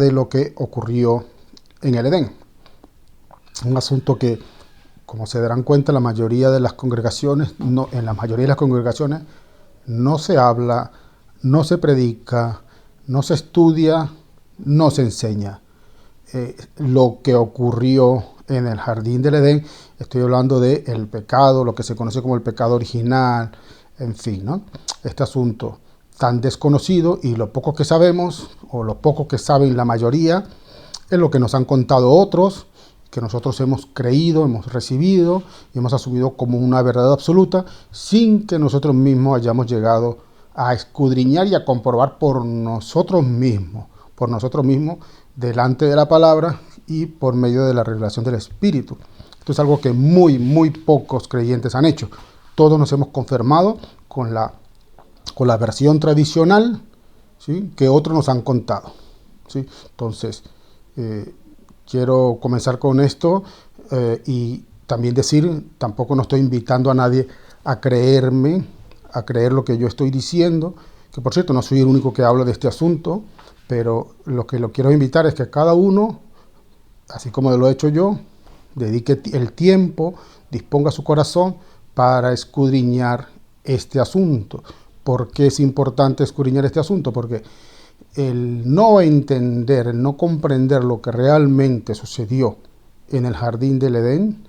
de lo que ocurrió en el Edén. Un asunto que, como se darán cuenta, en la mayoría de las congregaciones no se habla, no se predica, no se estudia, no se enseña. Lo que ocurrió en el jardín del Edén, estoy hablando del pecado, lo que se conoce como el pecado original, en fin, ¿no? Este asunto tan desconocido, y lo poco que sabemos, o lo poco que saben la mayoría, es lo que nos han contado otros, que nosotros hemos creído, hemos recibido y hemos asumido como una verdad absoluta, sin que nosotros mismos hayamos llegado a escudriñar y a comprobar por nosotros mismos delante de la palabra y por medio de la revelación del Espíritu. Esto es algo que muy pocos creyentes han hecho. Todos nos hemos conformado con la versión tradicional, ¿sí?, que otros nos han contado, ¿sí? Entonces, quiero comenzar con esto y también decir, tampoco no estoy invitando a nadie a creer lo que yo estoy diciendo, que por cierto no soy el único que habla de este asunto, pero lo que lo quiero invitar es que cada uno, así como lo he hecho yo, dedique el tiempo, disponga su corazón para escudriñar este asunto. ¿Por qué es importante escudriñar este asunto? Porque el no entender, el no comprender lo que realmente sucedió en el jardín del Edén,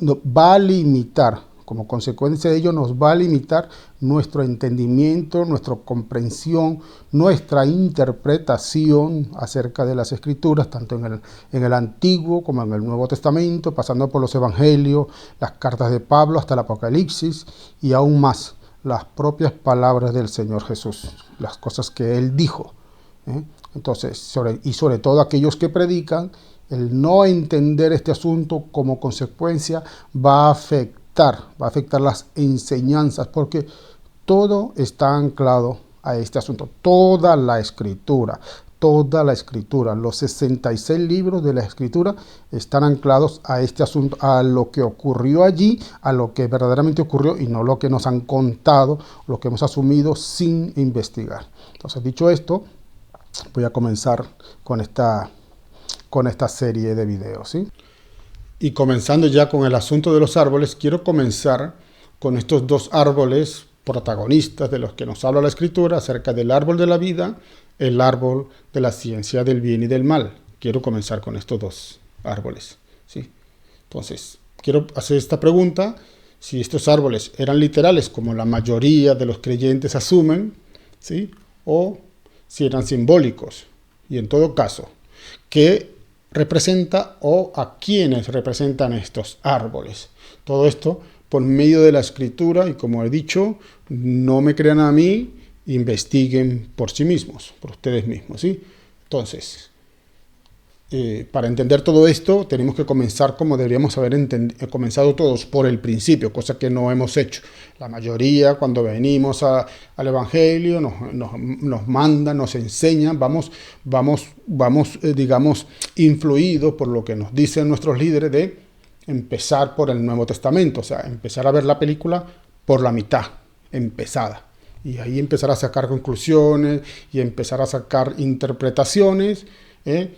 va a limitar, como consecuencia de ello, nos va a limitar nuestro entendimiento, nuestra comprensión, nuestra interpretación acerca de las Escrituras, tanto en el Antiguo como en el Nuevo Testamento, pasando por los Evangelios, las cartas de Pablo hasta el Apocalipsis y aún más, las propias palabras del Señor Jesús, las cosas que Él dijo. Entonces, sobre todo aquellos que predican, el no entender este asunto como consecuencia va a afectar las enseñanzas, porque todo está anclado a este asunto. Toda la escritura, los 66 libros de la escritura están anclados a este asunto, a lo que ocurrió allí, a lo que verdaderamente ocurrió y no lo que nos han contado, lo que hemos asumido sin investigar. Entonces, dicho esto, voy a comenzar con esta serie de videos, ¿sí? Y comenzando ya con el asunto de los árboles, quiero comenzar con estos dos árboles protagonistas de los que nos habla la Escritura, acerca del árbol de la vida, el árbol de la ciencia del bien y del mal. Quiero comenzar con estos dos árboles, ¿sí? Entonces, quiero hacer esta pregunta: si estos árboles eran literales, como la mayoría de los creyentes asumen, ¿sí?, o si eran simbólicos, y en todo caso, ¿qué representa o a quiénes representan estos árboles? Todo esto por medio de la Escritura, y como he dicho, no me crean a mí, investiguen por sí mismos, por ustedes mismos, ¿sí? Entonces, para entender todo esto, tenemos que comenzar como deberíamos haber comenzado todos, por el principio, cosa que no hemos hecho. La mayoría, cuando venimos al Evangelio, nos mandan, nos enseñan, vamos, digamos, influidos por lo que nos dicen nuestros líderes de empezar por el Nuevo Testamento, o sea, empezar a ver la película por la mitad, empezada. Y ahí empezar a sacar conclusiones y empezar a sacar interpretaciones,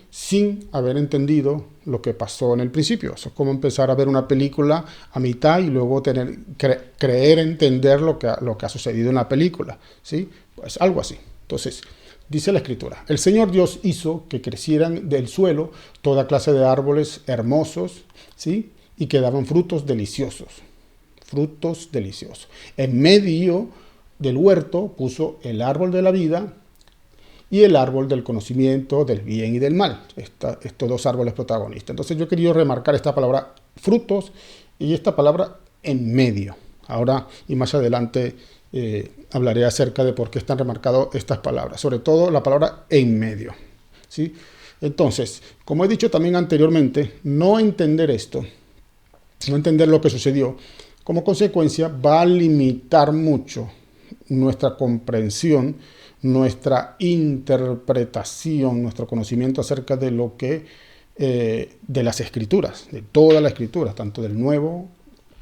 sin haber entendido lo que pasó en el principio. Eso es como empezar a ver una película a mitad y luego creer entender lo que ha sucedido en la película, ¿sí? Pues algo así. Entonces, dice la Escritura: el Señor Dios hizo que crecieran del suelo toda clase de árboles hermosos, ¿sí?, y que daban frutos deliciosos. Frutos deliciosos. En medio del huerto puso el árbol de la vida y el árbol del conocimiento del bien y del mal, estos dos árboles protagonistas. Entonces yo he querido remarcar esta palabra frutos y esta palabra en medio. Ahora y más adelante hablaré acerca de por qué están remarcadas estas palabras, sobre todo la palabra en medio, ¿sí? Entonces, como he dicho también anteriormente, no entender esto, no entender lo que sucedió, como consecuencia va a limitar mucho nuestra comprensión, nuestra interpretación, nuestro conocimiento acerca de lo que de las Escrituras, de toda la Escritura, tanto del Nuevo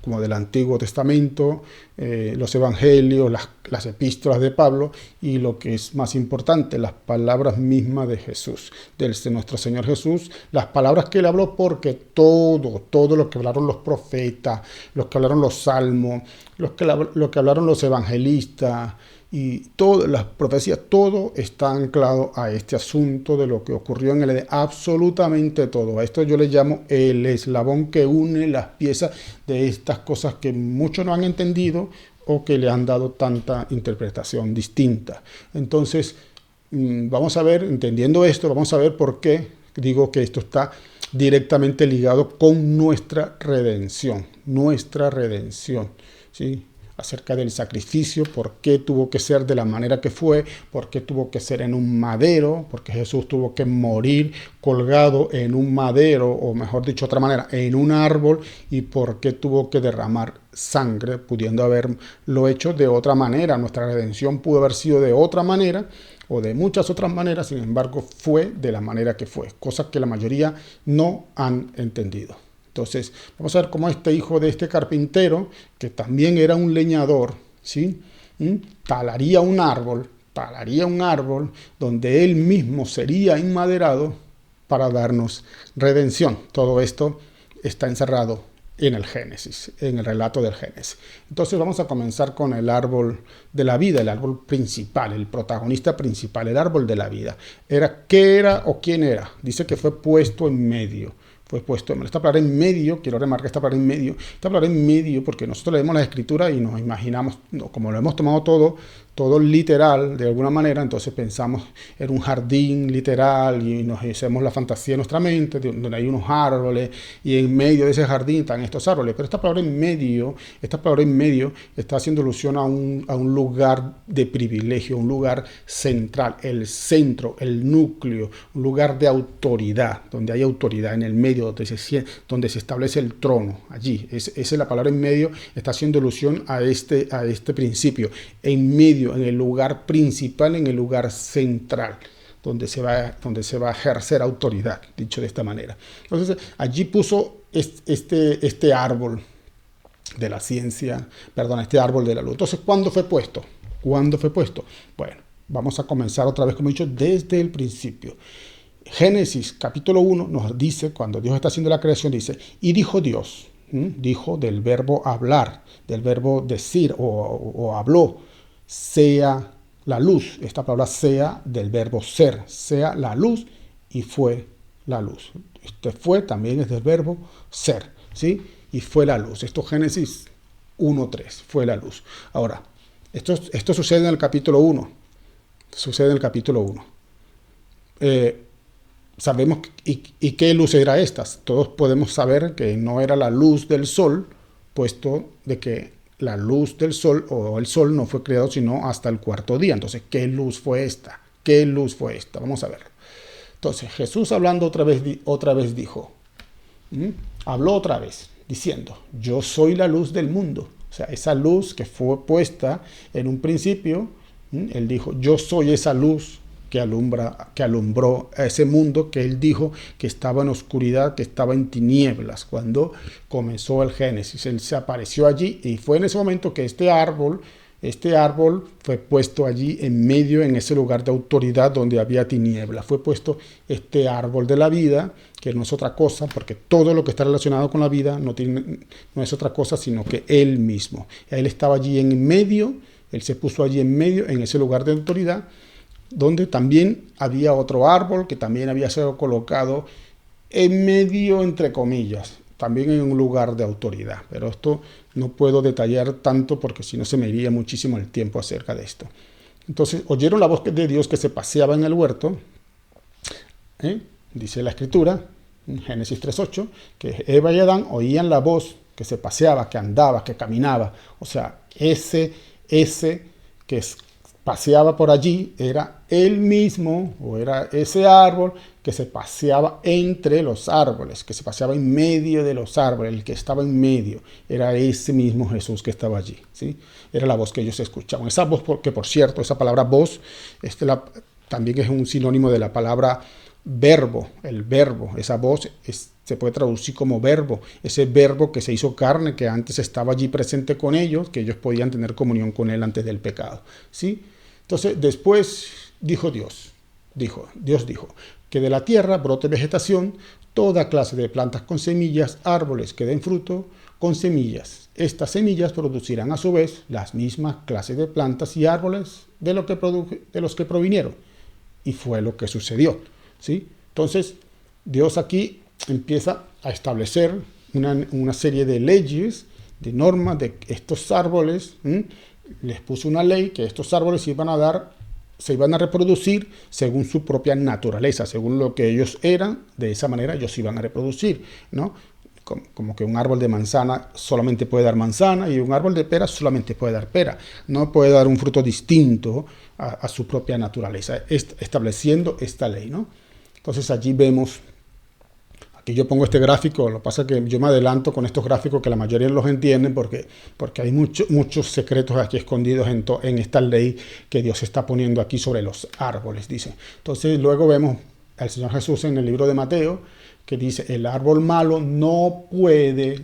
como del Antiguo Testamento, los evangelios, las epístolas de Pablo y lo que es más importante, las palabras mismas de Jesús, de nuestro Señor Jesús, las palabras que él habló, porque todo lo que hablaron los profetas, los que hablaron los salmos, lo que hablaron los evangelistas, y todas las profecías, todo está anclado a este asunto de lo que ocurrió en el Edén, absolutamente todo. A esto yo le llamo el eslabón que une las piezas de estas cosas que muchos no han entendido o que le han dado tanta interpretación distinta. Entonces, vamos a ver, entendiendo esto, vamos a ver por qué digo que esto está directamente ligado con nuestra redención, ¿sí? Acerca del sacrificio, por qué tuvo que ser de la manera que fue, por qué tuvo que ser en un madero, porque Jesús tuvo que morir colgado en un madero, o mejor dicho, otra manera, en un árbol, y por qué tuvo que derramar sangre, pudiendo haberlo hecho de otra manera. Nuestra redención pudo haber sido de otra manera, o de muchas otras maneras, sin embargo, fue de la manera que fue, cosas que la mayoría no han entendido. Entonces, vamos a ver cómo este hijo de este carpintero, que también era un leñador, ¿sí? Talaría un árbol donde él mismo sería enmaderado para darnos redención. Todo esto está encerrado en el Génesis, en el relato del Génesis. Entonces vamos a comenzar con el árbol de la vida, el árbol principal, el protagonista principal, el árbol de la vida. ¿Qué era o quién era? Dice que fue puesto en medio. Esta palabra en medio, quiero remarcar esta palabra en medio porque nosotros leemos la escritura y nos imaginamos, como lo hemos tomado todo literal de alguna manera, entonces pensamos en un jardín literal y nos hacemos la fantasía en nuestra mente, donde hay unos árboles y en medio de ese jardín están estos árboles. Pero esta palabra en medio está haciendo alusión a un lugar de privilegio, un lugar central, el centro, el núcleo, un lugar de autoridad, donde hay autoridad en el medio, donde se establece el trono. Allí, esa es la palabra en medio, está haciendo alusión a este principio, en medio, en el lugar principal, en el lugar central, donde se va a ejercer autoridad, dicho de esta manera. Entonces, allí puso este árbol de la ciencia, este árbol de la luz. Entonces, ¿cuándo fue puesto? Bueno, vamos a comenzar otra vez, como he dicho, desde el principio. Génesis capítulo 1 nos dice, cuando Dios está haciendo la creación, dice, y dijo Dios, dijo del verbo hablar, del verbo decir o habló, sea la luz. Esta palabra sea del verbo ser, sea la luz, y fue la luz. Este fue también es del verbo ser, ¿sí? Y fue la luz. Esto es Génesis 1:3, fue la luz. Ahora, esto sucede en el capítulo 1. Sabemos, ¿y qué luz era esta? Todos podemos saber que no era la luz del sol, puesto de que la luz del sol o el sol no fue creado sino hasta el cuarto día. Entonces, ¿qué luz fue esta? Vamos a verlo. Entonces, Jesús hablando otra vez dijo, habló otra vez diciendo, yo soy la luz del mundo. O sea, esa luz que fue puesta en un principio, él dijo, yo soy esa luz que alumbró a ese mundo que él dijo que estaba en oscuridad, que estaba en tinieblas, cuando comenzó el Génesis. Él se apareció allí y fue en ese momento que este árbol fue puesto allí en medio, en ese lugar de autoridad donde había tinieblas. Fue puesto este árbol de la vida, que no es otra cosa, porque todo lo que está relacionado con la vida no es otra cosa, sino que él mismo. Él estaba allí en medio, él se puso allí en medio, en ese lugar de autoridad, donde también había otro árbol que también había sido colocado en medio, entre comillas, también en un lugar de autoridad. Pero esto no puedo detallar tanto porque si no se me iría muchísimo el tiempo acerca de esto. Entonces, oyeron la voz de Dios que se paseaba en el huerto, dice la escritura, en Génesis 3:8, que Eva y Adán oían la voz que se paseaba, que andaba, que caminaba. O sea, ese que paseaba por allí era él mismo, o era ese árbol que se paseaba entre los árboles, que se paseaba en medio de los árboles. El que estaba en medio era ese mismo Jesús que estaba allí, ¿sí? Era la voz que ellos escuchaban. Esa voz, porque por cierto, esa palabra voz también es un sinónimo de la palabra verbo, el verbo, esa voz se puede traducir como verbo, ese verbo que se hizo carne, que antes estaba allí presente con ellos, que ellos podían tener comunión con él antes del pecado, ¿sí? Entonces, después Dios dijo, que de la tierra brote vegetación, toda clase de plantas con semillas, árboles que den fruto con semillas. Estas semillas producirán a su vez las mismas clases de plantas y árboles de los que provinieron. Y fue lo que sucedió, ¿sí? Entonces, Dios aquí empieza a establecer una serie de leyes, de normas de estos árboles. Les puso una ley que estos árboles se iban a reproducir según su propia naturaleza, según lo que ellos eran, de esa manera ellos se iban a reproducir, ¿no? Como que un árbol de manzana solamente puede dar manzana y un árbol de pera solamente puede dar pera. No puede dar un fruto distinto a su propia naturaleza, estableciendo esta ley, ¿no? Entonces allí vemos, aquí yo pongo este gráfico, lo que pasa es que yo me adelanto con estos gráficos que la mayoría los entienden porque hay muchos secretos aquí escondidos en esta ley que Dios está poniendo aquí sobre los árboles, dice. Entonces luego vemos al Señor Jesús en el libro de Mateo, que dice, el árbol malo no puede,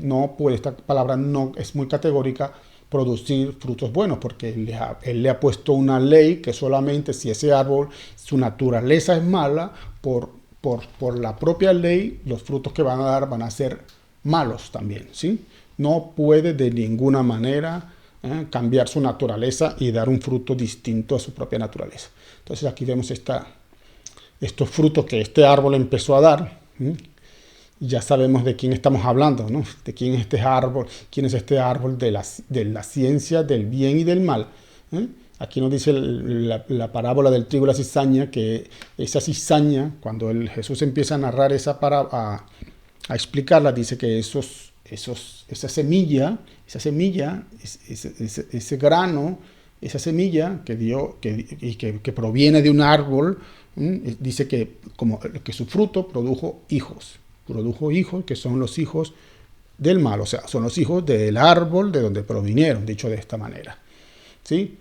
esta palabra no es muy categórica, producir frutos buenos, porque él le ha puesto una ley que solamente si ese árbol, su naturaleza es mala, por la propia ley, los frutos que van a dar van a ser malos también, ¿sí? No puede de ninguna manera cambiar su naturaleza y dar un fruto distinto a su propia naturaleza. Entonces aquí vemos estos frutos que este árbol empezó a dar. Ya sabemos de quién estamos hablando, ¿no? De quién es este árbol de la ciencia del bien y del mal. Aquí nos dice la parábola del trigo y la cizaña, que esa cizaña, cuando Jesús empieza a narrar a explicarla, dice que esa semilla, ese grano, esa semilla que proviene de un árbol, dice que su fruto produjo hijos que son los hijos del mal, o sea, son los hijos del árbol de donde provinieron, dicho de esta manera, ¿sí?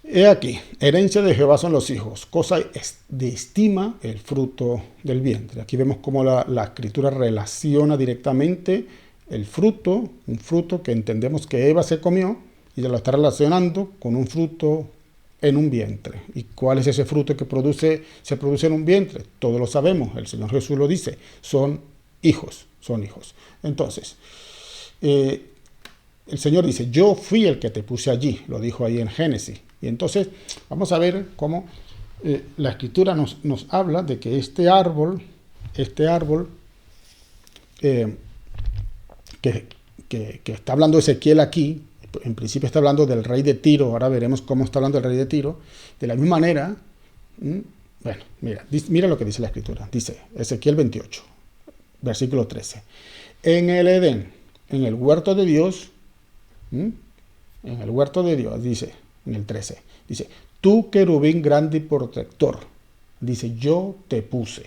He aquí, herencia de Jehová son los hijos, cosa de estima el fruto del vientre. Aquí vemos cómo la escritura relaciona directamente el fruto, un fruto que entendemos que Eva se comió, y lo está relacionando con un fruto en un vientre. ¿Y cuál es ese fruto que se produce en un vientre? Todos lo sabemos, el Señor Jesús lo dice, son hijos. Entonces, el Señor dice, yo fui el que te puse allí, lo dijo ahí en Génesis. Y entonces vamos a ver cómo la Escritura nos habla de que este árbol que está hablando Ezequiel aquí, en principio está hablando del rey de Tiro, ahora veremos cómo está hablando el rey de Tiro, de la misma manera. Bueno, mira lo que dice la Escritura, dice Ezequiel 28, versículo 13, en el Edén, en el huerto de Dios, dice, en el 13, dice, tú querubín grande y protector, dice, yo te puse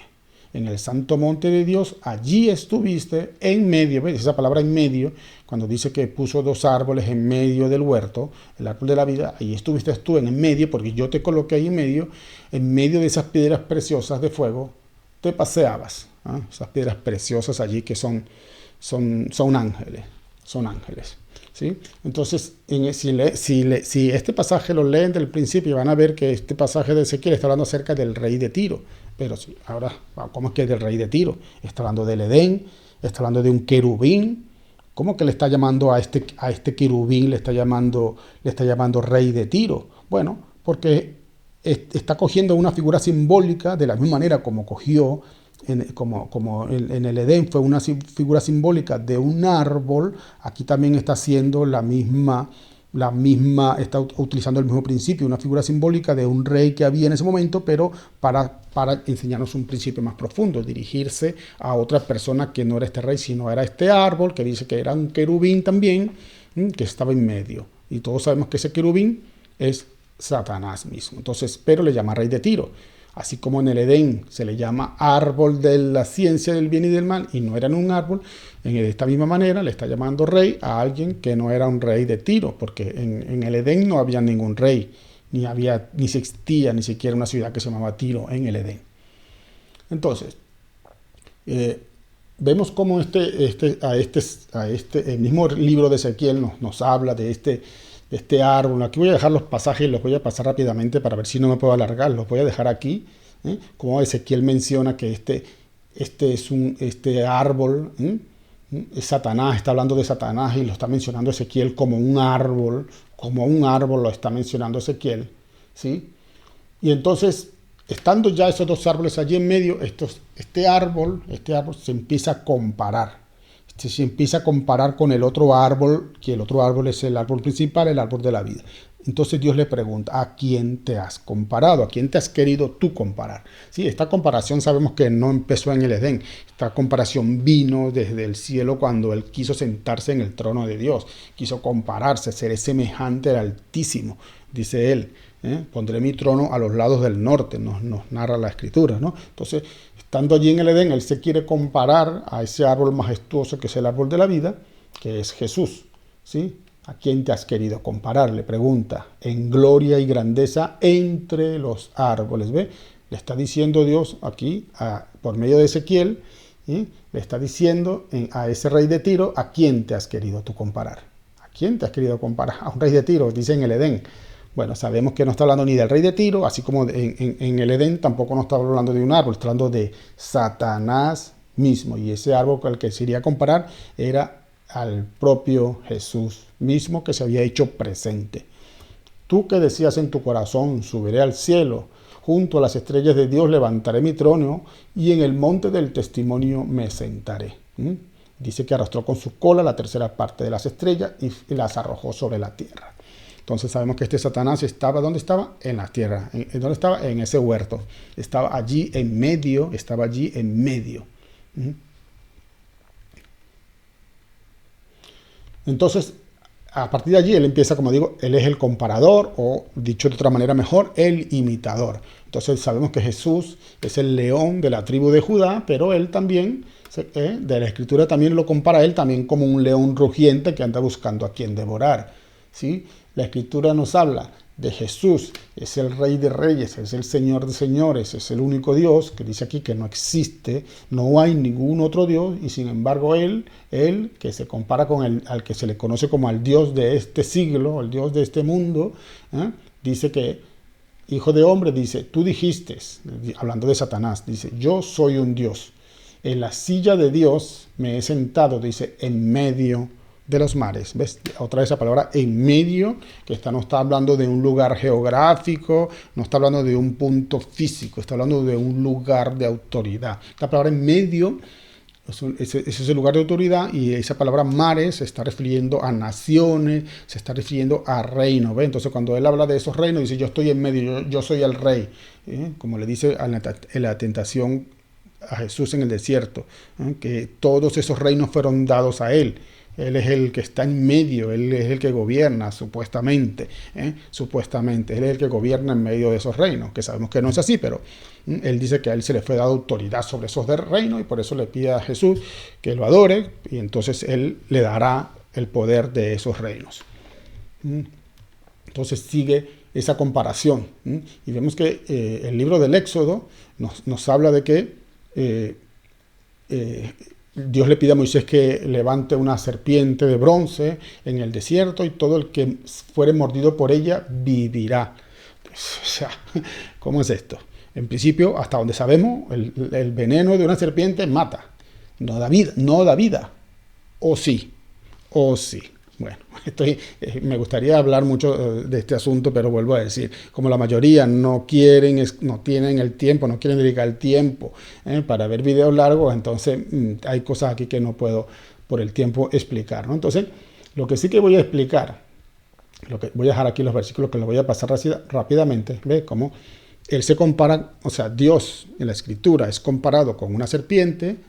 en el santo monte de Dios, allí estuviste en medio, ¿ves? Esa palabra en medio, cuando dice que puso dos árboles en medio del huerto, el árbol de la vida, ahí estuviste tú en medio, porque yo te coloqué ahí en medio de esas piedras preciosas de fuego, te paseabas, esas piedras preciosas allí que son ángeles, ¿sí? Entonces, si este pasaje lo leen del principio, van a ver que este pasaje de Ezequiel está hablando acerca del rey de Tiro. Pero sí, ahora, ¿cómo es que es del rey de Tiro? Está hablando del Edén, está hablando de un querubín. ¿Cómo que le está llamando a este querubín, le está llamando rey de Tiro? Bueno, porque está cogiendo una figura simbólica de la misma manera como cogió como en el Edén fue una figura simbólica de un árbol. Aquí también está haciendo está utilizando el mismo principio, una figura simbólica de un rey que había en ese momento, pero para enseñarnos un principio más profundo, dirigirse a otra persona que no era este rey, sino era este árbol, que dice que era un querubín también, que estaba en medio. Y todos sabemos que ese querubín es Satanás mismo. Entonces, pero le llama rey de Tiro. Así como en el Edén se le llama árbol de la ciencia del bien y del mal, y no eran un árbol, de esta misma manera le está llamando rey a alguien que no era un rey de Tiro, porque en el Edén no había ningún rey, ni existía ni siquiera una ciudad que se llamaba Tiro en el Edén. Entonces, vemos cómo el mismo libro de Ezequiel nos habla de este árbol. Aquí voy a dejar los pasajes y los voy a pasar rápidamente para ver si no me puedo alargar. Los voy a dejar aquí, como Ezequiel menciona que este árbol, es Satanás, está hablando de Satanás y lo está mencionando Ezequiel como un árbol lo está mencionando Ezequiel, ¿sí? Y entonces, estando ya esos dos árboles allí en medio, este árbol se empieza a comparar. Se empieza a comparar con el otro árbol, que el otro árbol es el árbol principal, el árbol de la vida. Entonces Dios le pregunta, ¿a quién te has comparado? ¿A quién te has querido tú comparar? Sí, esta comparación sabemos que no empezó en el Edén. Esta comparación vino desde el cielo cuando Él quiso sentarse en el trono de Dios. Quiso compararse, ser semejante al Altísimo, dice Él. Pondré mi trono a los lados del norte, nos narra la Escritura, ¿no? Entonces, estando allí en el Edén, Él se quiere comparar a ese árbol majestuoso que es el árbol de la vida, que es Jesús, ¿sí? ¿A quién te has querido comparar? Le pregunta, en gloria y grandeza entre los árboles. ¿Ve? Le está diciendo Dios aquí, por medio de Ezequiel, ¿sí? Le está diciendo a ese rey de Tiro, ¿a quién te has querido tú comparar? ¿A quién te has querido comparar? A un rey de Tiro, dice en el Edén. Bueno, sabemos que no está hablando ni del rey de Tiro, así como en el Edén tampoco no está hablando de un árbol, está hablando de Satanás mismo. Y ese árbol al que se iría a comparar era al propio Jesús mismo que se había hecho presente. Tú que decías en tu corazón, subiré al cielo, junto a las estrellas de Dios levantaré mi trono y en el monte del testimonio me sentaré. Dice que arrastró con su cola la tercera parte de las estrellas y las arrojó sobre la tierra. Entonces sabemos que este Satanás estaba, ¿dónde estaba? En la tierra. ¿Dónde estaba? En ese huerto. Estaba allí en medio. Entonces, a partir de allí, él empieza, como digo, él es el comparador, o dicho de otra manera mejor, el imitador. Entonces sabemos que Jesús es el león de la tribu de Judá, pero él también, de la Escritura también lo compara él también como un león rugiente que anda buscando a quien devorar, ¿sí? La Escritura nos habla de Jesús, es el Rey de Reyes, es el Señor de Señores, es el único Dios, que dice aquí que no existe, no hay ningún otro Dios, y sin embargo él que se compara con al que se le conoce como al Dios de este siglo, el Dios de este mundo, dice que, hijo de hombre, dice, tú dijiste, hablando de Satanás, dice, yo soy un Dios, en la silla de Dios me he sentado, dice, en medio de los mares. ¿Ves? Otra vez esa palabra en medio, que no está hablando de un lugar geográfico, no está hablando de un punto físico, está hablando de un lugar de autoridad. Esta palabra en medio es el lugar de autoridad, y esa palabra mares se está refiriendo a naciones, se está refiriendo a reinos. ¿Ve? Entonces cuando él habla de esos reinos, dice yo estoy en medio, yo soy el rey, como le dice en la tentación a Jesús en el desierto, que todos esos reinos fueron dados a él. Él es el que está en medio, él es el que gobierna, supuestamente. Supuestamente, él es el que gobierna en medio de esos reinos, que sabemos que no es así, pero él dice que a él se le fue dada autoridad sobre esos reinos, y por eso le pide a Jesús que lo adore, y entonces él le dará el poder de esos reinos. Entonces sigue esa comparación, y vemos que el libro del Éxodo nos habla de que Dios le pide a Moisés que levante una serpiente de bronce en el desierto, y todo el que fuere mordido por ella vivirá. O sea, ¿cómo es esto? En principio, hasta donde sabemos, el veneno de una serpiente mata, no da vida. O sí. Bueno, me gustaría hablar mucho de este asunto, pero vuelvo a decir, como la mayoría no tienen el tiempo, no quieren dedicar el tiempo para ver videos largos, entonces hay cosas aquí que no puedo por el tiempo explicar, ¿no? Entonces, lo que sí que voy a explicar, voy a dejar aquí los versículos que los voy a pasar rápidamente, ¿ve? Cómo él se compara, o sea, Dios en la Escritura es comparado con una serpiente.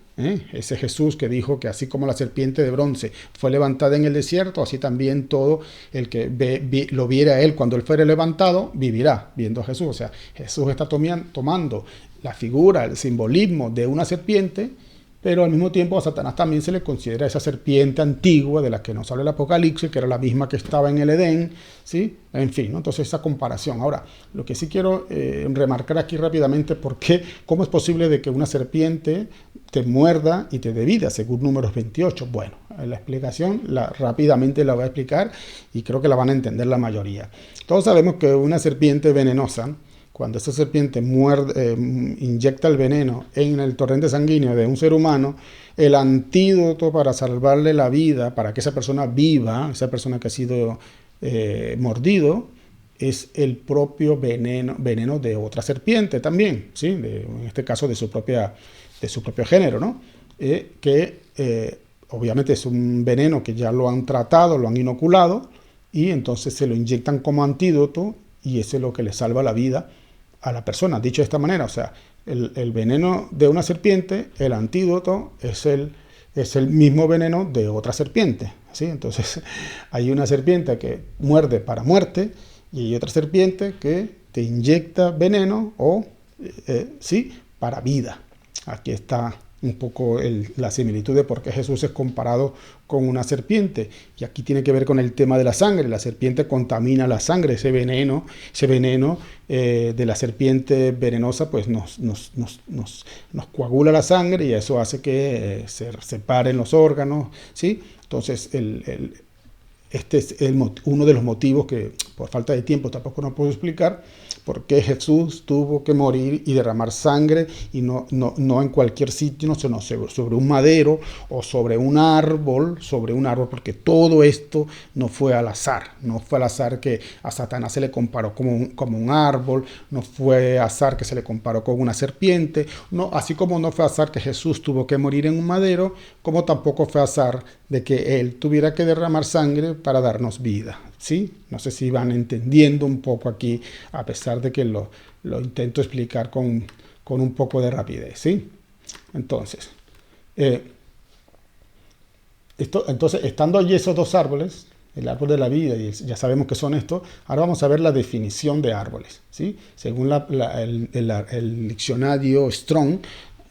Ese Jesús que dijo que así como la serpiente de bronce fue levantada en el desierto, así también todo el que lo viera a él cuando él fuere levantado, vivirá viendo a Jesús. O sea, Jesús está tomando la figura, el simbolismo de una serpiente, pero al mismo tiempo a Satanás también se le considera esa serpiente antigua de la que nos habla el Apocalipsis, que era la misma que estaba en el Edén, ¿sí? En fin, ¿no? Entonces esa comparación. Ahora, lo que sí quiero remarcar aquí rápidamente, ¿cómo es posible de que una serpiente te muerda y te dé vida, según Números 28? Bueno, la explicación rápidamente la voy a explicar y creo que la van a entender la mayoría. Todos sabemos que una serpiente venenosa, cuando esta serpiente inyecta el veneno en el torrente sanguíneo de un ser humano, el antídoto para salvarle la vida, para que esa persona viva, esa persona que ha sido mordido, es el propio veneno de otra serpiente también, ¿sí? En este caso de su propio género, ¿no? Obviamente es un veneno que ya lo han tratado, lo han inoculado, y entonces se lo inyectan como antídoto, y eso es lo que le salva la vida a la persona. Dicho de esta manera, o sea, el veneno de una serpiente, el antídoto es el mismo veneno de otra serpiente, ¿sí? Entonces hay una serpiente que muerde para muerte y hay otra serpiente que te inyecta veneno sí, para vida. Aquí está un poco la similitud de por qué Jesús es comparado con una serpiente. Y aquí tiene que ver con el tema de la sangre. La serpiente contamina la sangre, ese veneno de la serpiente venenosa pues nos coagula la sangre y eso hace que se separen los órganos, ¿sí? Entonces este es uno de los motivos que por falta de tiempo tampoco no puedo explicar por qué Jesús tuvo que morir y derramar sangre, y no en cualquier sitio, sino sobre un madero o sobre un árbol, porque todo esto no fue al azar. No fue al azar que a Satanás se le comparó como un árbol, no fue azar que se le comparó con una serpiente, no, así como no fue azar que Jesús tuvo que morir en un madero, como tampoco fue azar de que Él tuviera que derramar sangre para darnos vida, ¿sí? No sé si van entendiendo un poco aquí, a pesar de que lo intento explicar con un poco de rapidez, ¿sí? Entonces, estando allí esos dos árboles, el árbol de la vida y ya sabemos que son estos, ahora vamos a ver la definición de árboles, ¿sí? Según el diccionario Strong,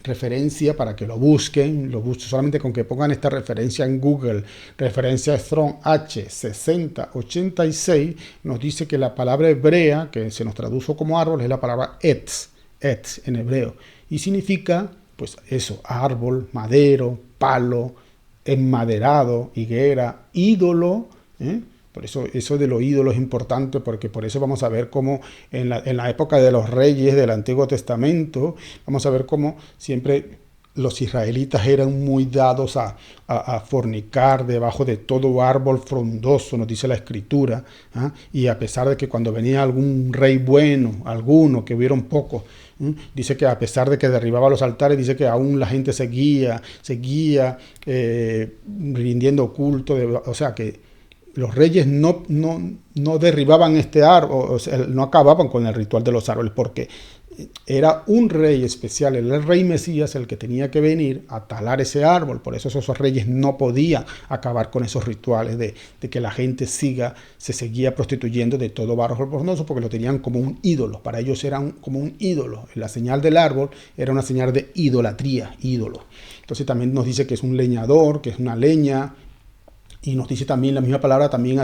referencia para que lo busquen solamente con que pongan esta referencia en Google, referencia Strong H6086, nos dice que la palabra hebrea que se nos tradujo como árbol es la palabra etz en hebreo, y significa pues eso, árbol, madero, palo, enmaderado, higuera, ídolo, ¿eh? Por eso de los ídolos es importante, porque por eso vamos a ver cómo en la época de los reyes del Antiguo Testamento, vamos a ver cómo siempre los israelitas eran muy dados a fornicar debajo de todo árbol frondoso, nos dice la Escritura, ¿ah? Y a pesar de que cuando venía algún rey bueno, alguno, que hubieron pocos, dice que a pesar de que derribaba los altares, dice que aún la gente seguía rindiendo culto, o sea que los reyes no derribaban este árbol, o sea, no acababan con el ritual de los árboles, porque era un rey especial, el rey Mesías, el que tenía que venir a talar ese árbol. Por eso esos reyes no podían acabar con esos rituales de que la gente se seguía prostituyendo de todo árbol frondoso, porque lo tenían como un ídolo. Para ellos eran como un ídolo. La señal del árbol era una señal de idolatría, ídolo. Entonces también nos dice que es un leñador, que es una leña, y nos dice también la misma palabra, también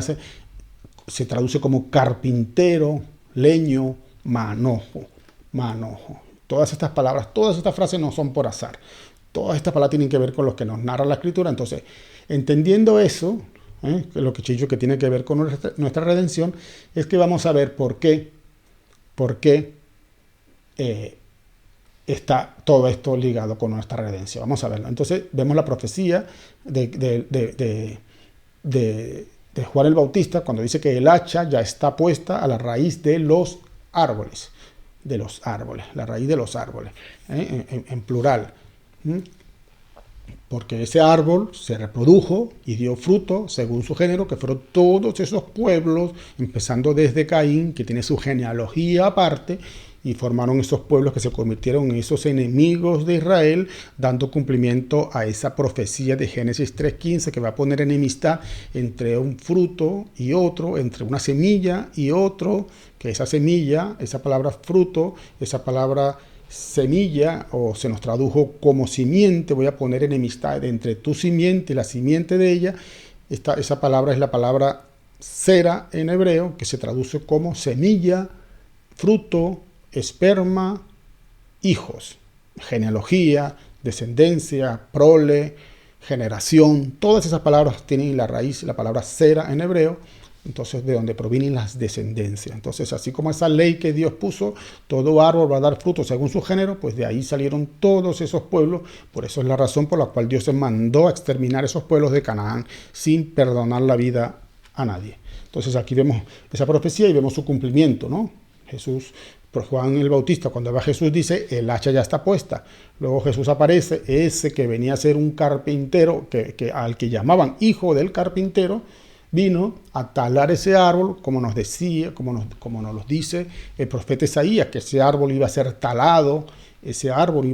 se traduce como carpintero, leño, manojo. Todas estas palabras, todas estas frases no son por azar. Todas estas palabras tienen que ver con lo que nos narra la Escritura. Entonces, entendiendo eso, lo que Chicho que tiene que ver con nuestra redención, es que vamos a ver por qué está todo esto ligado con nuestra redención. Vamos a verlo. Entonces, vemos la profecía de Juan el Bautista cuando dice que el hacha ya está puesta a la raíz de los árboles. La raíz de los árboles, en plural. Porque ese árbol se reprodujo y dio fruto según su género, que fueron todos esos pueblos, empezando desde Caín, que tiene su genealogía aparte, y formaron esos pueblos que se convirtieron en esos enemigos de Israel, dando cumplimiento a esa profecía de Génesis 3:15, que va a poner enemistad entre un fruto y otro, entre una semilla y otro, que esa semilla, esa palabra fruto, esa palabra semilla, o se nos tradujo como simiente. Voy a poner enemistad entre tu simiente y la simiente de ella. Esa palabra es la palabra sera en hebreo, que se traduce como semilla, fruto, esperma, hijos, genealogía, descendencia, prole, generación. Todas esas palabras tienen la raíz, la palabra sera en hebreo, entonces de donde provienen las descendencias. Entonces, así como esa ley que Dios puso, todo árbol va a dar fruto según su género, pues de ahí salieron todos esos pueblos. Por eso es la razón por la cual Dios se mandó a exterminar esos pueblos de Canaán sin perdonar la vida a nadie. Entonces aquí vemos esa profecía y vemos su cumplimiento, ¿no? Jesús, por Juan el Bautista, cuando va Jesús, dice, el hacha ya está puesta. Luego Jesús aparece, ese que venía a ser un carpintero, al que llamaban hijo del carpintero, vino a talar ese árbol, como nos decía, como nos lo dice el profeta Isaías, que ese árbol iba a ser talado, ese árbol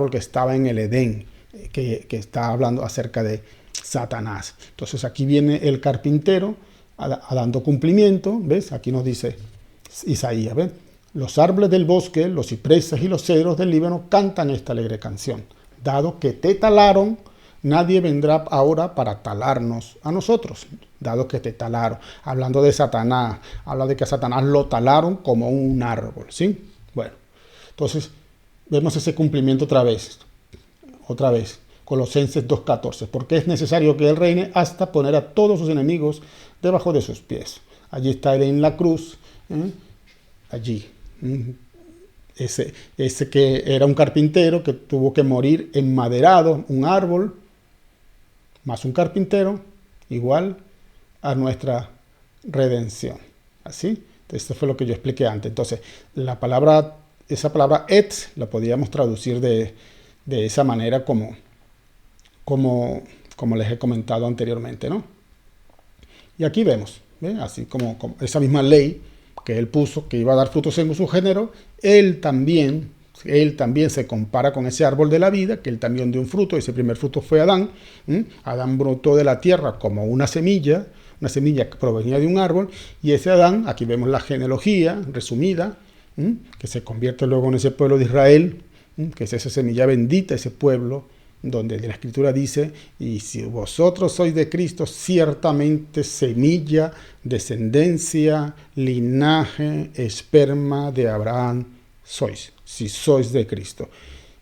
que estaba en el Edén, que está hablando acerca de Satanás. Entonces aquí viene el carpintero dando cumplimiento, ¿ves? Aquí nos dice Isaías, ¿ves? Los árboles del bosque, los cipreses y los cedros del Líbano cantan esta alegre canción. Dado que te talaron, nadie vendrá ahora para talarnos a nosotros. Dado que te talaron. Hablando de Satanás, habla de que a Satanás lo talaron como un árbol, ¿sí? Bueno, entonces vemos ese cumplimiento otra vez. Colosenses 2:14. Porque es necesario que Él reine hasta poner a todos sus enemigos debajo de sus pies. Allí está Él en la cruz, allí. Ese que era un carpintero que tuvo que morir enmaderado, un árbol, más un carpintero, igual a nuestra redención. ¿Así? Esto fue lo que yo expliqué antes. Entonces, esa palabra et, la podíamos traducir de esa manera como les he comentado anteriormente, ¿no? Y aquí vemos, ¿ven? Así como esa misma ley que él puso, que iba a dar frutos según su género, él también se compara con ese árbol de la vida, que él también dio un fruto. Ese primer fruto fue Adán. Adán brotó de la tierra como una semilla que provenía de un árbol, y ese Adán, aquí vemos la genealogía resumida, que se convierte luego en ese pueblo de Israel, que es esa semilla bendita, ese pueblo donde la Escritura dice, y si vosotros sois de Cristo, ciertamente semilla, descendencia, linaje, esperma de Abraham sois, si sois de Cristo.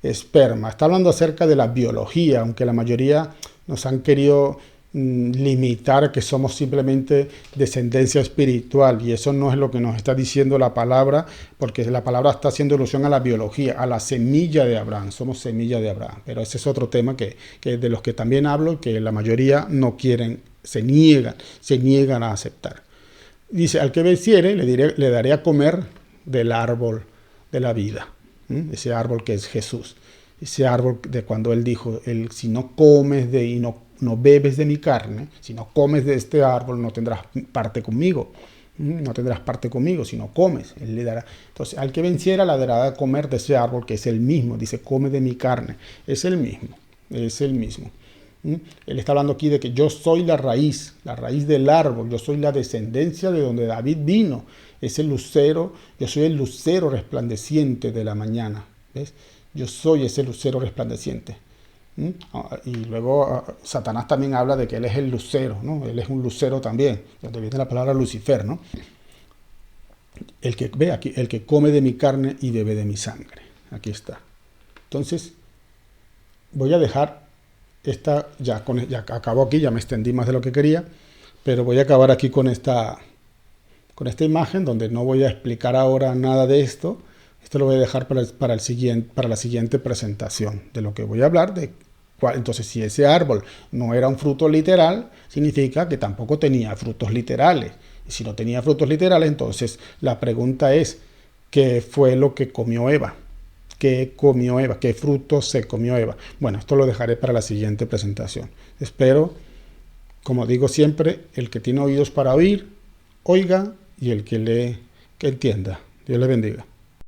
Esperma, está hablando acerca de la biología, aunque la mayoría nos han querido limitar que somos simplemente descendencia espiritual, y eso no es lo que nos está diciendo la palabra, porque la palabra está haciendo alusión a la biología, a la semilla de Abraham. Somos semilla de Abraham, pero ese es otro tema que de los que también hablo y que la mayoría no quieren, se niegan a aceptar. Dice, al que venciere le daré a comer del árbol de la vida, ese árbol que es Jesús, ese árbol de cuando él dijo, si no comes y no bebes de mi carne, si no comes de este árbol, no tendrás parte conmigo. No tendrás parte conmigo si no comes. Él le dará. Entonces, al que venciera, le dará a comer de ese árbol, que es el mismo. Dice, come de mi carne. Es el mismo. Él está hablando aquí de que yo soy la raíz del árbol. Yo soy la descendencia de donde David vino. Es el lucero. Yo soy el lucero resplandeciente de la mañana. ¿Ves? Yo soy ese lucero resplandeciente. Y luego Satanás también habla de que él es el lucero, ¿no? Él es un lucero también, donde viene la palabra Lucifer, ¿no? El que come de mi carne y bebe de mi sangre. Aquí está. Entonces, voy a dejar ya acabo aquí, ya me extendí más de lo que quería, pero voy a acabar aquí con esta imagen, donde no voy a explicar ahora nada de esto. Esto lo voy a dejar para la siguiente presentación, de lo que voy a hablar. Entonces, si ese árbol no era un fruto literal, significa que tampoco tenía frutos literales. Y si no tenía frutos literales, entonces la pregunta es, ¿qué fue lo que comió Eva? ¿Qué comió Eva? ¿Qué frutos se comió Eva? Bueno, esto lo dejaré para la siguiente presentación. Espero, como digo siempre, el que tiene oídos para oír, oiga, y el que lee, que entienda. Dios le bendiga.